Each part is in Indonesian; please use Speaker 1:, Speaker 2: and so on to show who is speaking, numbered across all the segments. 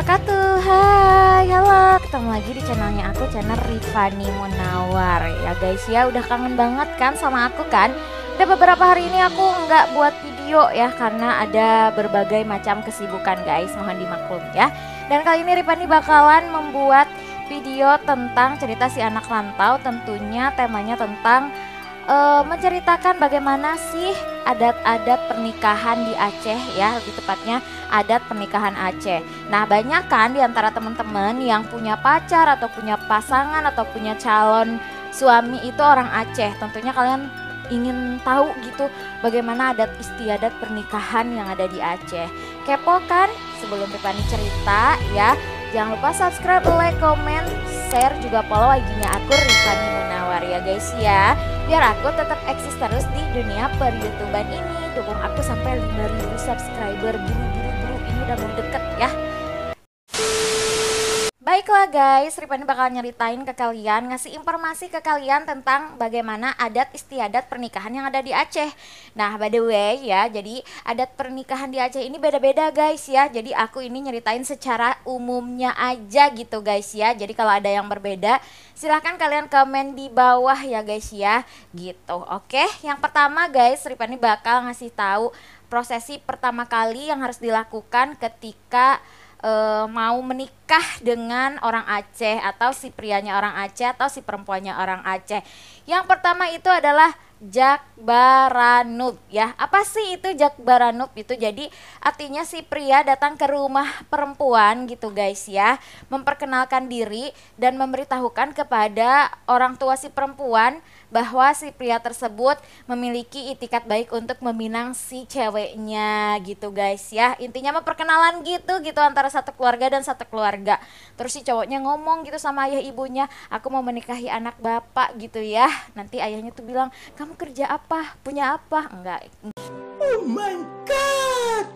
Speaker 1: wabarakatuh. Hai, halo, ketemu lagi di channelnya aku, channel Rifani Munawar. Ya guys ya, udah kangen banget kan sama aku kan? Udah beberapa hari ini aku nggak buat video ya, karena ada berbagai macam kesibukan guys, mohon dimaklum ya. Dan kali ini Rifani bakalan membuat video tentang cerita si anak rantau. Tentunya temanya tentang menceritakan bagaimana sih adat-adat pernikahan di Aceh ya, lebih tepatnya adat pernikahan Aceh. Nah, banyak kan di antara teman-teman yang punya pacar atau punya pasangan atau punya calon suami itu orang Aceh. Tentunya kalian ingin tahu gitu bagaimana adat istiadat pernikahan yang ada di Aceh. Kepo kan? Sebelum Rifani cerita ya, jangan lupa subscribe, like, comment, share, juga follow IG-nya aku Rifani Munawar ya guys ya. Biar aku tetap eksis terus di dunia per-YouTuban ini. Dukung aku sampai 5.000 subscriber. Buru-buru, ini udah mau deket ya. Baiklah guys, Rifani bakal nyeritain ke kalian, ngasih informasi ke kalian tentang bagaimana adat istiadat pernikahan yang ada di Aceh. Nah, by the way ya, jadi adat pernikahan di Aceh ini beda-beda guys ya. Jadi aku ini nyeritain secara umumnya aja gitu guys ya. Jadi kalau ada yang berbeda, silahkan kalian komen di bawah ya guys ya. Gitu, oke. Yang pertama guys, Rifani bakal ngasih tahu prosesi pertama kali yang harus dilakukan ketika mau menikah dengan orang Aceh, atau si prianya orang Aceh atau si perempuannya orang Aceh. Yang pertama itu adalah Jakbaranub ya. Apa sih itu Jakbaranub? Itu jadi artinya si pria datang ke rumah perempuan gitu guys ya, memperkenalkan diri dan memberitahukan kepada orang tua si perempuan bahwa si pria tersebut memiliki itikat baik untuk meminang si ceweknya gitu guys ya. Intinya memperkenalan gitu antara satu keluarga dan satu keluarga. Terus si cowoknya ngomong gitu sama ayah ibunya, aku mau menikahi anak bapak gitu ya. Nanti ayahnya tuh bilang, kamu kerja apa? Punya apa? Enggak.
Speaker 2: Oh my god.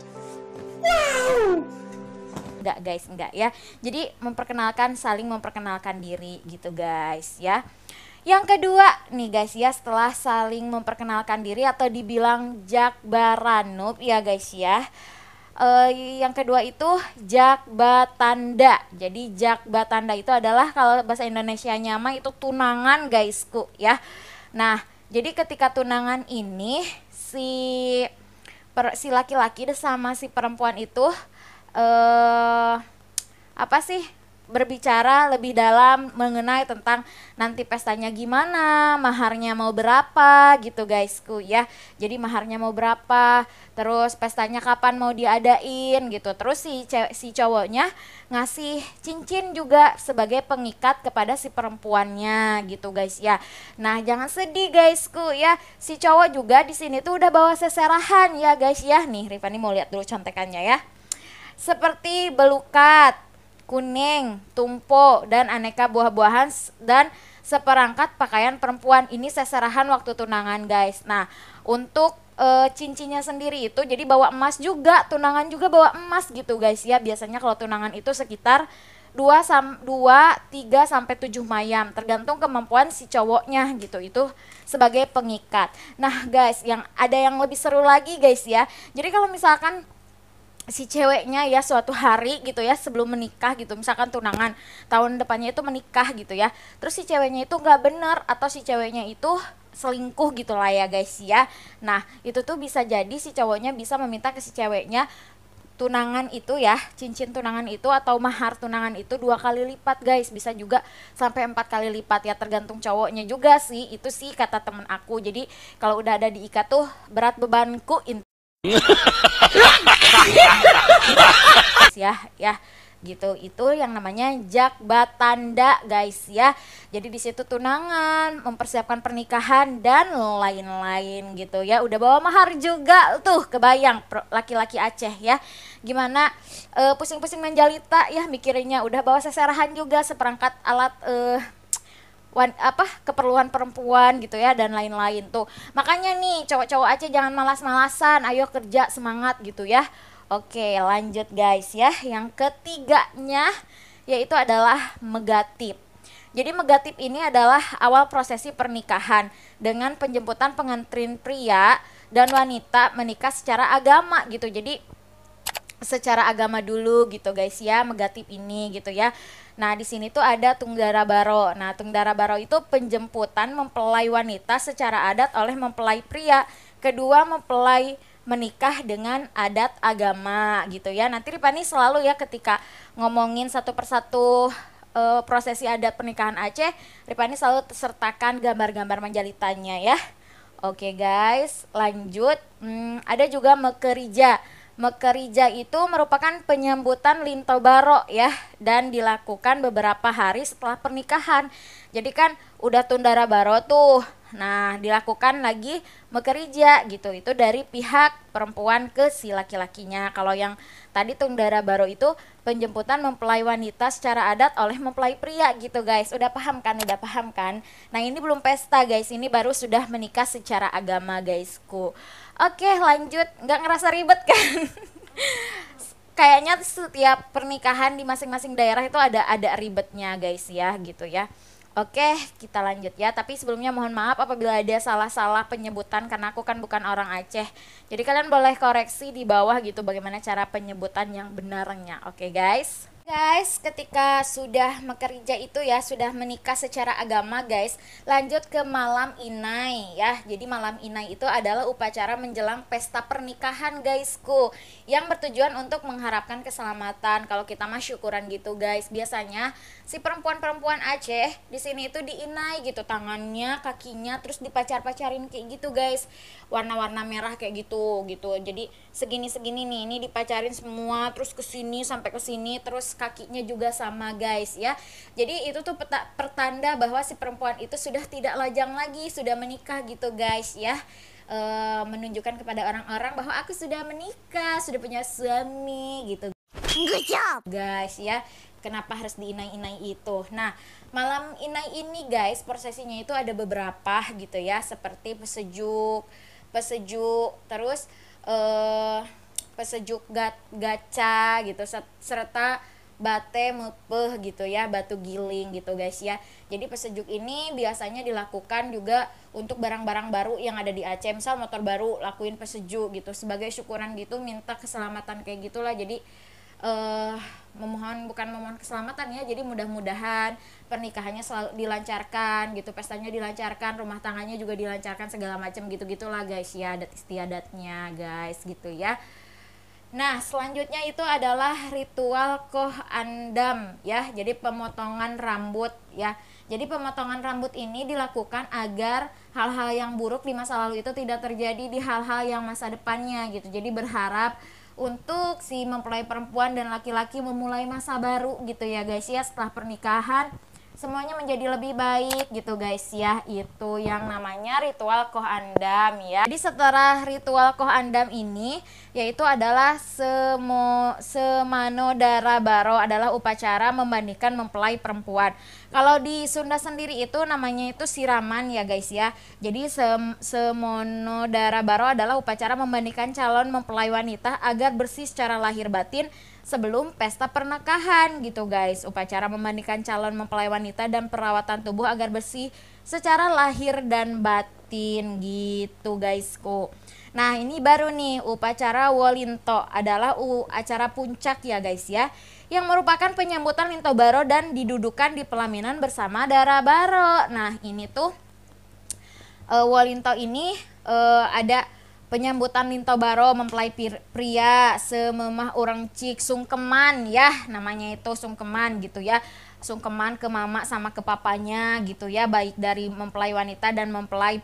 Speaker 2: Wow.
Speaker 1: Enggak guys, enggak ya. Jadi saling memperkenalkan diri gitu guys ya. Yang kedua nih guys ya, setelah saling memperkenalkan diri atau dibilang Jakbaranub ya guys ya, yang kedua itu Jakbatanda. Jadi Jakbatanda itu adalah, kalau bahasa Indonesianya mah itu tunangan guysku ya. Nah, jadi ketika tunangan ini si laki-laki sama si perempuan itu berbicara lebih dalam mengenai tentang nanti pestanya gimana, maharnya mau berapa gitu guysku ya. Jadi maharnya mau berapa, terus pestanya kapan mau diadain gitu. Terus si cowoknya ngasih cincin juga sebagai pengikat kepada si perempuannya gitu guys ya. Nah, jangan sedih guysku ya. Si cowok juga di sini tuh udah bawa seserahan ya guys ya. Nih, Rifani mau lihat dulu contekannya ya. Seperti belukat, kuning, tumpo, dan aneka buah-buahan, dan seperangkat pakaian perempuan. Ini seserahan waktu tunangan guys. Nah, untuk cincinnya sendiri itu jadi bawa emas juga, tunangan juga bawa emas gitu guys ya. Biasanya kalau tunangan itu sekitar 3 sampai 7 mayam, tergantung kemampuan si cowoknya gitu. Itu sebagai pengikat. Nah guys, ada yang lebih seru lagi guys ya. Jadi kalau misalkan si ceweknya ya suatu hari gitu ya sebelum menikah gitu, misalkan tunangan tahun depannya itu menikah gitu ya, terus si ceweknya itu nggak bener atau si ceweknya itu selingkuh gitu lah ya guys ya. Nah, itu tuh bisa jadi si cowoknya bisa meminta ke si ceweknya tunangan itu ya, cincin tunangan itu atau mahar tunangan itu 2 kali lipat guys. Bisa juga sampai 4 kali lipat ya, tergantung cowoknya juga sih. Itu sih kata temen aku. Jadi kalau udah ada diikat tuh berat bebanku ya gitu. Itu yang namanya Jakbatanda guys ya. Jadi di situ tunangan, mempersiapkan pernikahan dan lain-lain gitu ya. Udah bawa mahar juga tuh, kebayang laki-laki Aceh ya gimana pusing-pusing menjalita ya mikirinnya. Udah bawa seserahan juga, seperangkat alat keperluan perempuan gitu ya, dan lain-lain tuh. Makanya nih cowok-cowok Aceh jangan malas-malasan, ayo kerja, semangat gitu ya. Oke, lanjut guys ya. Yang ketiganya yaitu adalah megatip. Jadi megatip ini adalah awal prosesi pernikahan dengan penjemputan pengantin pria dan wanita menikah secara agama gitu. Jadi secara agama dulu gitu guys ya, Megatip ini gitu ya. Nah, di sini tuh ada Tungdara Baro. Nah, Tungdara Baro itu penjemputan mempelai wanita secara adat oleh mempelai pria. Kedua, mempelai menikah dengan adat agama gitu ya. Nanti Ripani selalu ya ketika ngomongin satu persatu prosesi adat pernikahan Aceh, Ripani selalu sertakan gambar-gambar Manjalitanya ya. Oke guys, lanjut. Ada juga Mekerija. Mekerija itu merupakan penyambutan Linto Baro ya, dan dilakukan beberapa hari setelah pernikahan. Jadi kan udah Tundara Baro tuh. Nah, dilakukan lagi Mekerija gitu. Itu dari pihak perempuan ke si laki-lakinya. Kalau yang tadi Tundara Baro itu penjemputan mempelai wanita secara adat oleh mempelai pria gitu guys. Udah paham kan? Udah paham kan? Nah, ini belum pesta guys. Ini baru sudah menikah secara agama guysku. Oke, lanjut. Nggak ngerasa ribet kan? Kayaknya setiap pernikahan di masing-masing daerah itu ada ribetnya guys ya gitu ya. Oke, kita lanjut ya. Tapi sebelumnya mohon maaf apabila ada salah-salah penyebutan karena aku kan bukan orang Aceh. Jadi kalian boleh koreksi di bawah gitu bagaimana cara penyebutan yang benarnya. Oke guys. Guys, ketika sudah mekerja itu ya, sudah menikah secara agama guys, lanjut ke malam inai ya. Jadi malam inai itu adalah upacara menjelang pesta pernikahan guysku, yang bertujuan untuk mengharapkan keselamatan. Kalau kita mah syukuran gitu guys. Biasanya si perempuan-perempuan Aceh di sini itu diinai gitu, tangannya, kakinya, terus dipacar-pacarin kayak gitu guys. Warna-warna merah kayak gitu gitu. Jadi segini-segini nih, ini dipacarin semua, terus kesini sampai kesini, terus kakinya juga sama guys ya. Jadi itu tuh pertanda bahwa si perempuan itu sudah tidak lajang lagi, sudah menikah gitu guys ya. Menunjukkan kepada orang-orang bahwa aku sudah menikah, sudah punya suami gitu. Good job guys ya. Kenapa harus diinai-inai itu? Nah, malam inai ini guys, prosesinya itu ada beberapa gitu ya, seperti pesejuk, terus pesejuk gaca gitu, serta bate mepeh gitu ya, batu giling gitu guys ya. Jadi pesejuk ini biasanya dilakukan juga untuk barang-barang baru yang ada di Aceh. Misal motor baru, lakuin pesejuk gitu sebagai syukuran gitu, minta keselamatan kayak gitulah. Jadi bukan memohon keselamatan ya, jadi mudah-mudahan pernikahannya selalu dilancarkan gitu, pestanya dilancarkan, rumah tangganya juga dilancarkan, segala macam gitu-gitulah guys ya, adat istiadatnya guys gitu ya. Nah, selanjutnya itu adalah ritual Koh Andam ya. Jadi pemotongan rambut ya. Jadi pemotongan rambut ini dilakukan agar hal-hal yang buruk di masa lalu itu tidak terjadi di hal-hal yang masa depannya gitu. Jadi berharap untuk si mempelai perempuan dan laki-laki memulai masa baru gitu ya guys ya, setelah pernikahan semuanya menjadi lebih baik gitu guys ya. Itu yang namanya ritual Koh Andam ya. Jadi setelah ritual Koh Andam ini yaitu adalah Semano Dara Baro, adalah upacara memandikan mempelai perempuan. Kalau di Sunda sendiri itu namanya itu siraman ya guys ya. Jadi Semono Dara Baro adalah upacara memandikan calon mempelai wanita agar bersih secara lahir batin sebelum pesta pernikahan gitu guys. Upacara memandikan calon mempelai wanita dan perawatan tubuh agar bersih secara lahir dan batin gitu guysku. Nah, ini baru nih upacara Wolinto, adalah acara puncak ya guys ya, yang merupakan penyambutan Linto Baro dan didudukan di pelaminan bersama Dara Baro. Nah, ini tuh Wolinto ini ada penyambutan Linto Baro mempelai pria sememah orang cik sungkeman ya, namanya itu sungkeman gitu ya. Sungkeman ke mama sama ke papanya gitu ya, baik dari mempelai wanita dan mempelai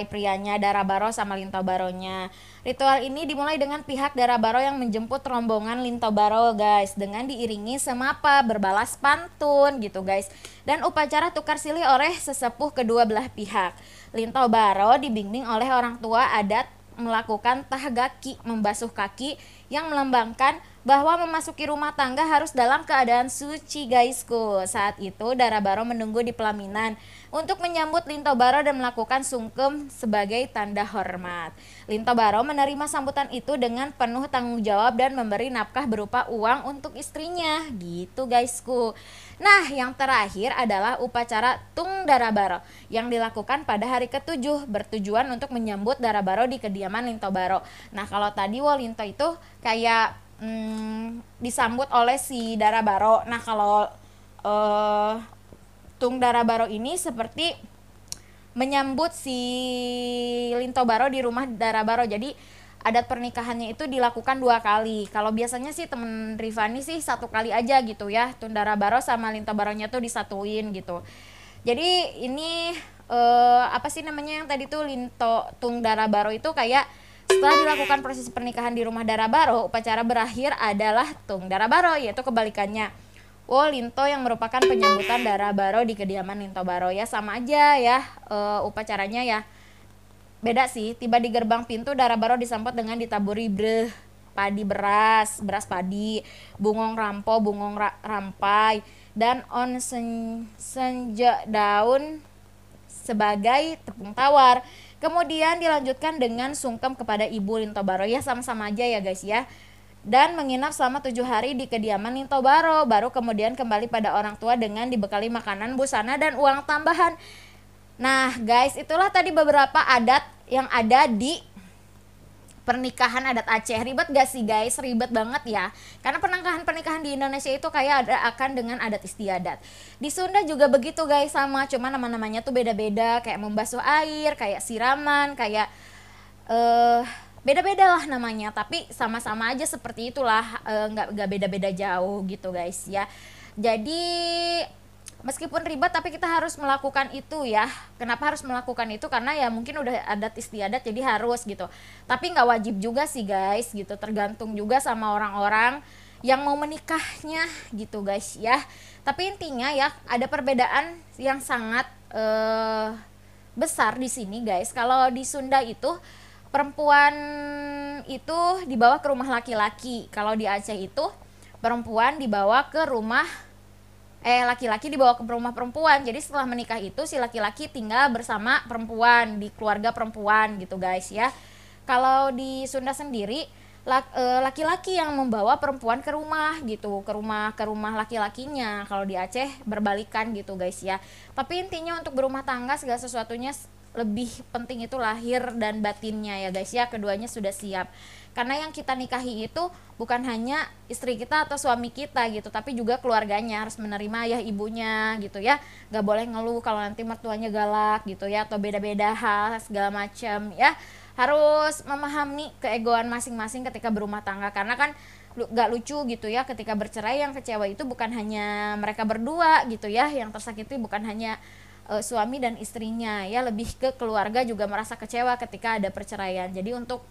Speaker 1: prianya, Dara Baro sama Linto Baronya. Ritual ini dimulai dengan pihak Dara Baro yang menjemput rombongan Linto Baro guys, dengan diiringi semapa berbalas pantun gitu guys, dan upacara tukar silih oleh sesepuh kedua belah pihak. Linto Baro dibimbing oleh orang tua adat melakukan tahgaki, membasuh kaki, yang melambangkan bahwa memasuki rumah tangga harus dalam keadaan suci guysku. Saat itu Dara Baro menunggu di pelaminan untuk menyambut Linto Baro dan melakukan sungkem sebagai tanda hormat. Linto Baro menerima sambutan itu dengan penuh tanggung jawab dan memberi nafkah berupa uang untuk istrinya gitu guysku. Nah, yang terakhir adalah upacara Tung Dara Baro yang dilakukan pada hari ke-7 bertujuan untuk menyambut Dara Baro di kediaman Linto Baro. Nah, kalau tadi Wolinto itu kayak disambut oleh si Dara Baro. Nah, kalau Tung Dara Baro ini seperti menyambut si Linto Baro di rumah Dara Baro. Jadi adat pernikahannya itu dilakukan 2 kali. Kalau biasanya sih temen Rifani sih 1 kali aja gitu ya. Tung Dara Baro sama Linto Baronya tuh disatuin gitu. Jadi ini apa sih namanya yang tadi tuh Tung Dara Baro itu kayak setelah dilakukan proses pernikahan di rumah Dara Baro, upacara berakhir adalah Tung Dara Baro, yaitu kebalikannya. Linto yang merupakan penyambutan Dara Baro di kediaman Linto Baro. Ya sama aja ya upacaranya ya. Beda sih, tiba di gerbang pintu Dara Baro disambut dengan ditaburi padi beras padi, bungong rampo, bungong rampai, dan senja daun sebagai tepung tawar. Kemudian dilanjutkan dengan sungkem kepada ibu Linto Baro, ya sama-sama aja ya guys ya. Dan menginap selama 7 hari di kediaman Linto Baro, baru kemudian kembali pada orang tua dengan dibekali makanan, busana, dan uang tambahan. Nah guys, itulah tadi beberapa adat yang ada di pernikahan adat Aceh. Ribet gak sih guys? Ribet banget ya. Karena pernikahan di Indonesia itu kayak akan dengan adat istiadat. Di Sunda juga begitu guys, sama, cuma nama-namanya tuh beda-beda, kayak membasuh air, kayak siraman, kayak beda-beda lah namanya, tapi sama-sama aja seperti itulah, nggak beda-beda jauh gitu guys ya. Jadi meskipun ribet tapi kita harus melakukan itu ya. Kenapa harus melakukan itu? Karena ya mungkin udah adat istiadat jadi harus gitu. Tapi nggak wajib juga sih guys gitu. Tergantung juga sama orang-orang yang mau menikahnya gitu guys ya. Tapi intinya ya ada perbedaan yang sangat besar di sini guys. Kalau di Sunda itu perempuan itu dibawa ke rumah laki-laki. Kalau di Aceh itu perempuan dibawa ke rumah laki-laki dibawa ke rumah perempuan. Jadi setelah menikah itu si laki-laki tinggal bersama perempuan di keluarga perempuan gitu guys ya. Kalau di Sunda sendiri laki-laki yang membawa perempuan ke rumah gitu, ke rumah laki-lakinya. Kalau di Aceh berbalikan gitu guys ya. Tapi intinya untuk berumah tangga segala sesuatunya lebih penting itu lahir dan batinnya ya guys ya. Keduanya sudah siap. Karena yang kita nikahi itu bukan hanya istri kita atau suami kita gitu, tapi juga keluarganya harus menerima ya, ibunya gitu ya. Gak boleh ngeluh kalau nanti mertuanya galak gitu ya, atau beda-beda hal segala macam ya. Harus memahami keegoan masing-masing ketika berumah tangga, karena kan gak lucu gitu ya ketika bercerai. Yang kecewa itu bukan hanya mereka berdua gitu ya, yang tersakiti bukan hanya suami dan istrinya ya, lebih ke keluarga juga merasa kecewa ketika ada perceraian. Jadi untuk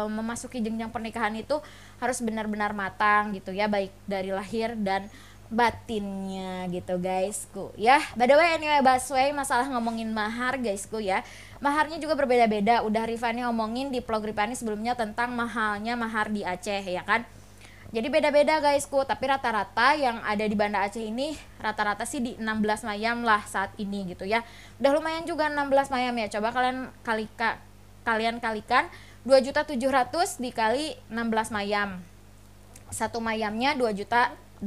Speaker 1: memasuki jenjang pernikahan itu harus benar-benar matang gitu ya, baik dari lahir dan batinnya gitu guysku ya. By the way, anyway, Baswe masalah ngomongin mahar guysku ya, maharnya juga berbeda-beda. Udah Rifani ngomongin di vlog Rifani sebelumnya tentang mahalnya mahar di Aceh ya kan. Jadi beda-beda guysku, tapi rata-rata yang ada di Banda Aceh ini rata-rata sih di 16 mayam lah saat ini gitu ya. Udah lumayan juga 16 mayam ya. Coba kalian kalikan 2.700.000 dikali 16 mayam. Satu mayamnya 2.650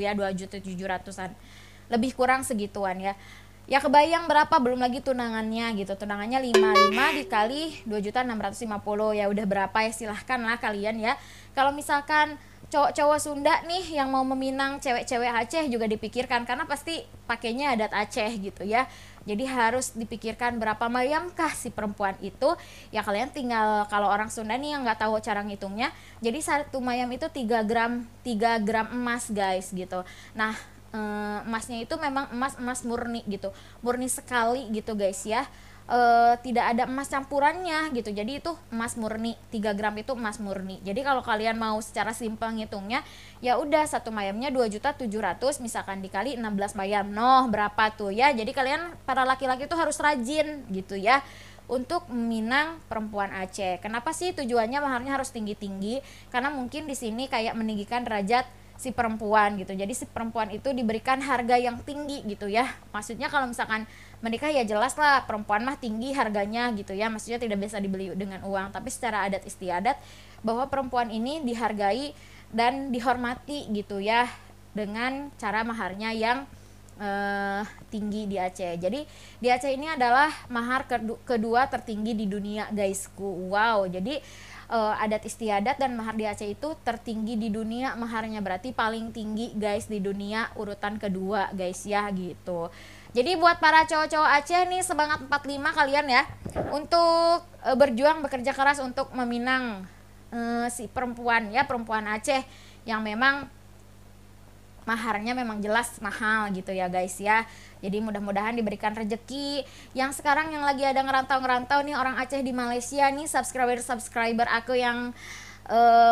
Speaker 1: ya, 2.700-an. Lebih kurang segituan ya. Ya kebayang berapa, belum lagi tunangannya gitu. Tunangannya 55 dikali 2.650, ya udah berapa ya, silahkan lah kalian ya. Kalau misalkan cowok-cowok Sunda nih yang mau meminang cewek-cewek Aceh juga dipikirkan, karena pasti pakainya adat Aceh gitu ya. Jadi harus dipikirkan berapa mayam kah si perempuan itu. Ya kalian tinggal, kalau orang Sunda nih yang nggak tahu cara ngitungnya, jadi satu mayam itu 3 gram emas guys gitu. Nah emasnya itu memang emas murni gitu, murni sekali gitu guys ya. Tidak ada emas campurannya gitu, jadi itu emas murni. 3 gram itu emas murni. Jadi kalau kalian mau secara simpel ngitungnya, ya udah satu mayamnya 2.700.000 misalkan dikali 16 mayam, berapa tuh ya. Jadi kalian para laki-laki tuh harus rajin gitu ya, untuk meminang perempuan Aceh. Kenapa sih tujuannya maharnya harus tinggi-tinggi? Karena mungkin di sini kayak meninggikan derajat si perempuan gitu. Jadi si perempuan itu diberikan harga yang tinggi gitu ya. Maksudnya kalau misalkan menikah ya jelas lah perempuan mah tinggi harganya gitu ya. Maksudnya tidak bisa dibeli dengan uang, tapi secara adat istiadat bahwa perempuan ini dihargai dan dihormati gitu ya dengan cara maharnya yang tinggi di Aceh. Jadi di Aceh ini adalah mahar kedua tertinggi di dunia guysku. Wow, jadi adat istiadat dan mahar di Aceh itu tertinggi di dunia maharnya, berarti paling tinggi guys di dunia, urutan kedua guys ya gitu. Jadi buat para cowok-cowok Aceh nih semangat 45 kalian ya untuk berjuang bekerja keras untuk meminang si perempuan ya, perempuan Aceh yang memang maharnya memang jelas mahal gitu ya guys ya. Jadi mudah-mudahan diberikan rezeki. Yang sekarang yang lagi ada ngerantau-ngerantau nih orang Aceh di Malaysia nih, subscriber aku yang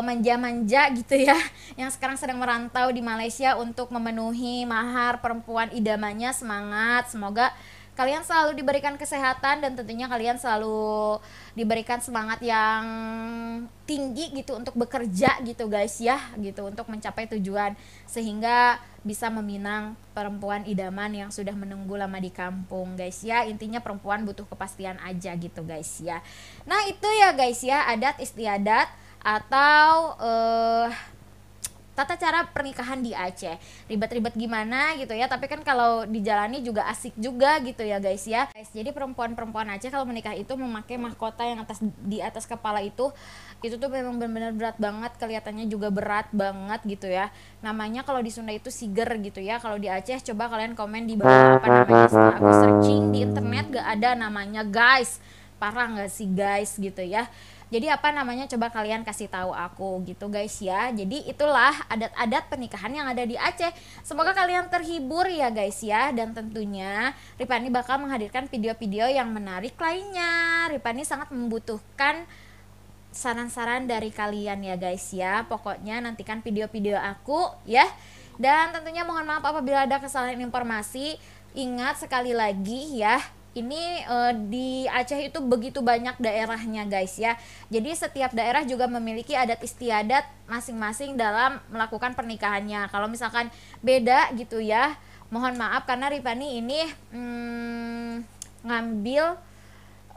Speaker 1: manja-manja gitu ya, yang sekarang sedang merantau di Malaysia untuk memenuhi mahar perempuan idamannya. Semangat, semoga kalian selalu diberikan kesehatan dan tentunya kalian selalu diberikan semangat yang tinggi gitu untuk bekerja gitu guys ya, gitu untuk mencapai tujuan sehingga bisa meminang perempuan idaman yang sudah menunggu lama di kampung guys ya. Intinya perempuan butuh kepastian aja gitu guys ya. Nah itu ya guys ya, adat istiadat atau tata cara pernikahan di Aceh. Ribet-ribet gimana gitu ya, tapi kan kalau dijalani juga asik juga gitu ya guys ya. Jadi perempuan-perempuan Aceh kalau menikah itu memakai mahkota yang di atas kepala itu tuh memang benar-benar berat banget, kelihatannya juga berat banget gitu ya. Namanya kalau di Sunda itu siger gitu ya. Kalau di Aceh coba kalian komen di bawah apa namanya. Setelah aku searching di internet gak ada namanya guys. Parah gak sih guys gitu ya. Jadi apa namanya, coba kalian kasih tahu aku gitu guys ya. Jadi itulah adat-adat pernikahan yang ada di Aceh. Semoga kalian terhibur ya guys ya. Dan tentunya Ripani bakal menghadirkan video-video yang menarik lainnya. Ripani sangat membutuhkan saran-saran dari kalian ya guys ya. Pokoknya nantikan video-video aku ya. Dan tentunya mohon maaf apabila ada kesalahan informasi. Ingat sekali lagi ya, ini di Aceh itu begitu banyak daerahnya guys ya. Jadi setiap daerah juga memiliki adat istiadat masing-masing dalam melakukan pernikahannya. Kalau misalkan beda gitu ya, mohon maaf karena Ripani ini ngambil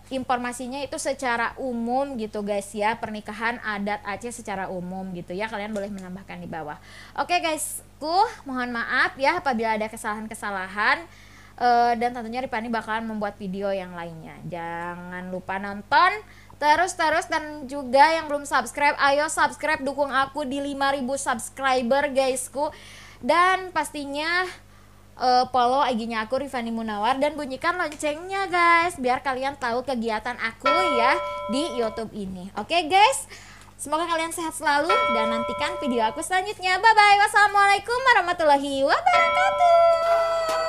Speaker 1: informasinya itu secara umum gitu guys ya. Pernikahan adat Aceh secara umum gitu ya. Kalian boleh menambahkan di bawah. Oke guysku, mohon maaf ya apabila ada kesalahan-kesalahan. Dan tentunya Ripani bakalan membuat video yang lainnya. Jangan lupa nonton terus dan juga yang belum subscribe, ayo subscribe, dukung aku di 5.000 subscriber guysku. Dan pastinya follow IG-nya aku Rifani Munawar dan bunyikan loncengnya guys biar kalian tahu kegiatan aku ya di YouTube ini. Oke guys, semoga kalian sehat selalu dan nantikan video aku selanjutnya. Bye bye. Wassalamualaikum warahmatullahi wabarakatuh.